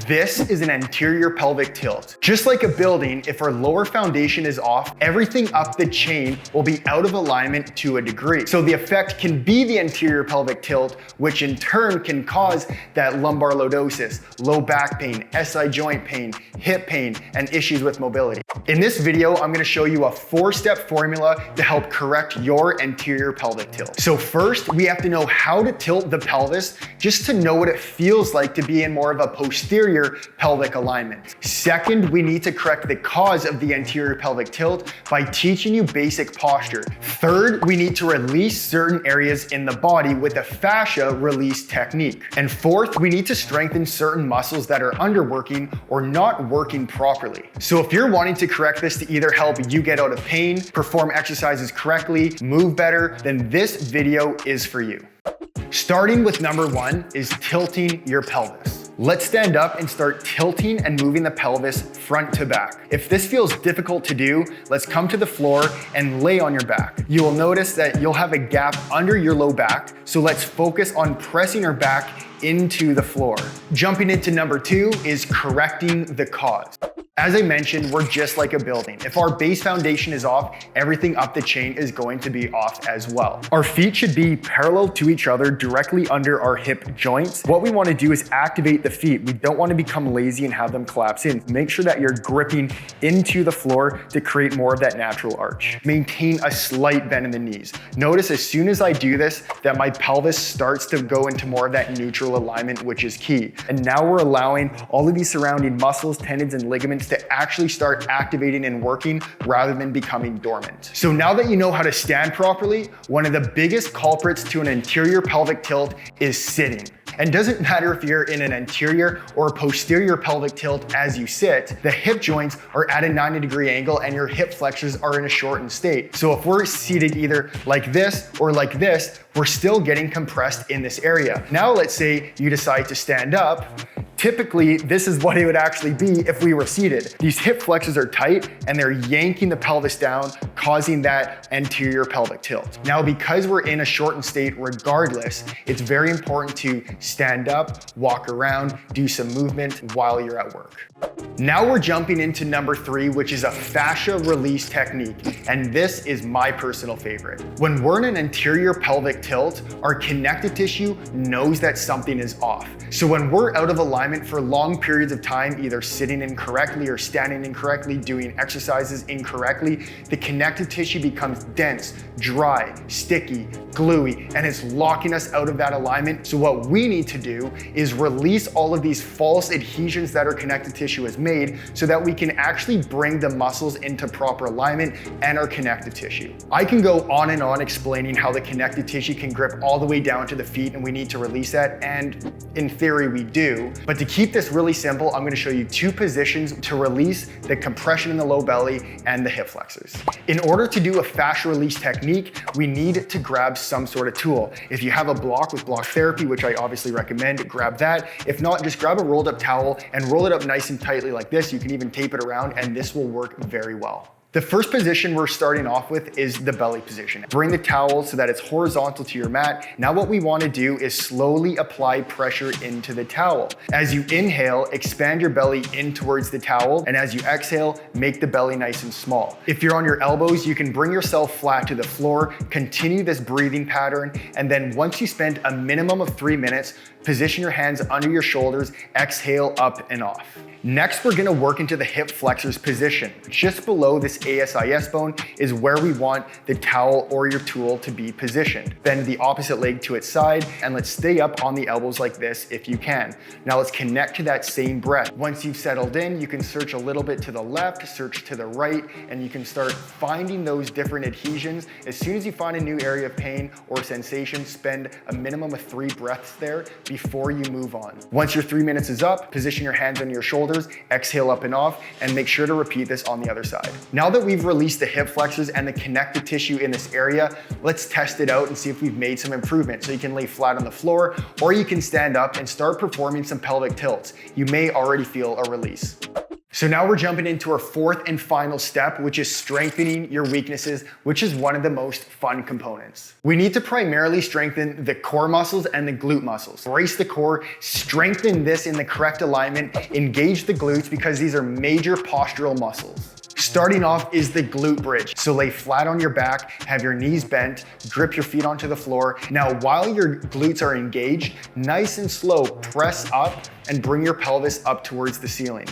This is an anterior pelvic tilt. Just like a building, if our lower foundation is off, everything up the chain will be out of alignment to a degree. So the effect can be the anterior pelvic tilt, which in turn can cause that lumbar lordosis, low back pain, SI joint pain, hip pain, and issues with mobility. In this video, I'm gonna show you a 4-step formula to help correct your anterior pelvic tilt. So first, we have to know how to tilt the pelvis just to know what it feels like to be in more of a posterior pelvic alignment. Second, we need to correct the cause of the anterior pelvic tilt by teaching you basic posture. Third, we need to release certain areas in the body with a fascia release technique. And fourth, we need to strengthen certain muscles that are underworking or not working properly. So if you're wanting to correct this to either help you get out of pain, perform exercises correctly, move better, then this video is for you. Starting with number 1 is tilting your pelvis. Let's stand up and start tilting and moving the pelvis front to back. If this feels difficult to do, let's come to the floor and lay on your back. You will notice that you'll have a gap under your low back, so let's focus on pressing our back into the floor. Jumping into number 2 is correcting the cause. As I mentioned, we're just like a building. If our base foundation is off, everything up the chain is going to be off as well. Our feet should be parallel to each other directly under our hip joints. What we want to do is activate the feet. We don't want to become lazy and have them collapse in. Make sure that you're gripping into the floor to create more of that natural arch. Maintain a slight bend in the knees. Notice as soon as I do this, that my pelvis starts to go into more of that neutral alignment, which is key. And now we're allowing all of these surrounding muscles, tendons, and ligaments to actually start activating and working rather than becoming dormant. So now that you know how to stand properly, one of the biggest culprits to an anterior pelvic tilt is sitting. And doesn't matter if you're in an anterior or a posterior pelvic tilt as you sit, the hip joints are at a 90-degree angle and your hip flexors are in a shortened state. So if we're seated either like this or like this, we're still getting compressed in this area. Now let's say you decide to stand up. Typically, this is what it would actually be if we were seated. These hip flexors are tight and they're yanking the pelvis down, causing that anterior pelvic tilt. Now, because we're in a shortened state regardless, it's very important to stand up, walk around, do some movement while you're at work. Now we're jumping into number 3, which is a fascia release technique. And this is my personal favorite. When we're in an anterior pelvic tilt, our connective tissue knows that something is off. So when we're out of alignment for long periods of time, either sitting incorrectly or standing incorrectly, doing exercises incorrectly, the connective tissue becomes dense, dry, sticky, gluey, and it's locking us out of that alignment. So what we need to do is release all of these false adhesions that our connective tissue has made so that we can actually bring the muscles into proper alignment and our connective tissue. I can go on and on explaining how the connective tissue can grip all the way down to the feet and we need to release that, and in theory we do. But to keep this really simple, I'm going to show you 2 positions to release the compression in the low belly and the hip flexors. In order to do a fascia release technique, we need to grab some sort of tool. If you have a block with block therapy, which I obviously recommend, grab that. If not, just grab a rolled up towel and roll it up nice and tightly like this. You can even tape it around and this will work very well. The first position we're starting off with is the belly position. Bring the towel so that it's horizontal to your mat. Now what we want to do is slowly apply pressure into the towel. As you inhale, expand your belly in towards the towel, and as you exhale, make the belly nice and small. If you're on your elbows, you can bring yourself flat to the floor, continue this breathing pattern, and then once you spend a minimum of 3 minutes, position your hands under your shoulders, exhale up and off. Next, we're gonna work into the hip flexors position. Just below this ASIS bone is where we want the towel or your tool to be positioned. Bend the opposite leg to its side, and let's stay up on the elbows like this if you can. Now let's connect to that same breath. Once you've settled in, you can search a little bit to the left, search to the right, and you can start finding those different adhesions. As soon as you find a new area of pain or sensation, spend a minimum of 3 breaths there before you move on. Once your 3 minutes is up, position your hands on your shoulders, exhale up and off, and make sure to repeat this on the other side. Now that we've released the hip flexors and the connective tissue in this area, let's test it out and see if we've made some improvement. So you can lay flat on the floor, or you can stand up and start performing some pelvic tilts. You may already feel a release. So now we're jumping into our fourth and final step, which is strengthening your weaknesses, which is one of the most fun components. We need to primarily strengthen the core muscles and the glute muscles. Brace the core, strengthen this in the correct alignment, engage the glutes because these are major postural muscles. Starting off is the glute bridge. So lay flat on your back, have your knees bent, grip your feet onto the floor. Now, while your glutes are engaged, nice and slow, press up and bring your pelvis up towards the ceiling.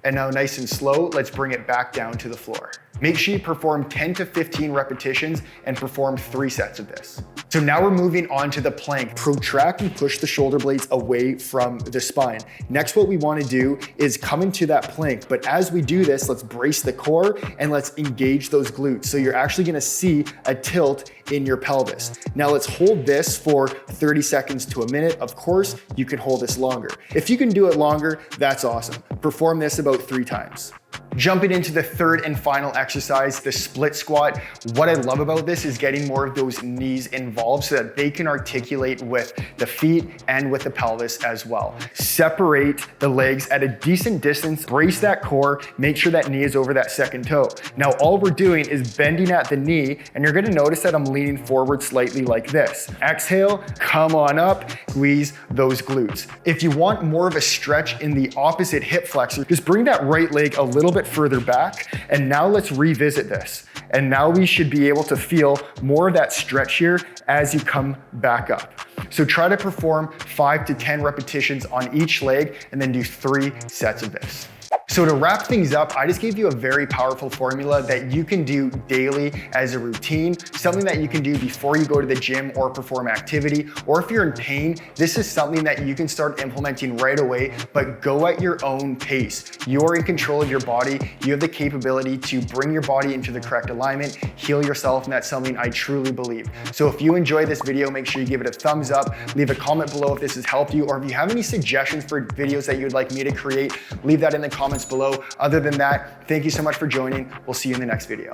And now nice and slow, let's bring it back down to the floor. Make sure you perform 10 to 15 repetitions and perform 3 sets of this. So now we're moving on to the plank. Protract and push the shoulder blades away from the spine. Next, what we want to do is come into that plank. But as we do this, let's brace the core and let's engage those glutes. So you're actually going to see a tilt in your pelvis. Now let's hold this for 30 seconds to a minute. Of course, you can hold this longer. If you can do it longer, that's awesome. Perform this about 3 times. Jumping into the third and final exercise, the split squat. What I love about this is getting more of those knees involved so that they can articulate with the feet and with the pelvis as well. Separate the legs at a decent distance, brace that core, make sure that knee is over that second toe. Now all we're doing is bending at the knee, and you're gonna notice that I'm leaning forward slightly like this. Exhale, come on up, squeeze those glutes. If you want more of a stretch in the opposite hip flexor, just bring that right leg a little bit further back, and now let's revisit this. And now we should be able to feel more of that stretch here as you come back up. So try to perform 5 to 10 repetitions on each leg and then do 3 sets of this. So to wrap things up, I just gave you a very powerful formula that you can do daily as a routine, something that you can do before you go to the gym or perform activity, or if you're in pain, this is something that you can start implementing right away, but go at your own pace. You're in control of your body. You have the capability to bring your body into the correct alignment, heal yourself, and that's something I truly believe. So if you enjoyed this video, make sure you give it a thumbs up, leave a comment below if this has helped you, or if you have any suggestions for videos that you'd like me to create, leave that in the comments below. Other than that, thank you so much for joining. We'll see you in the next video.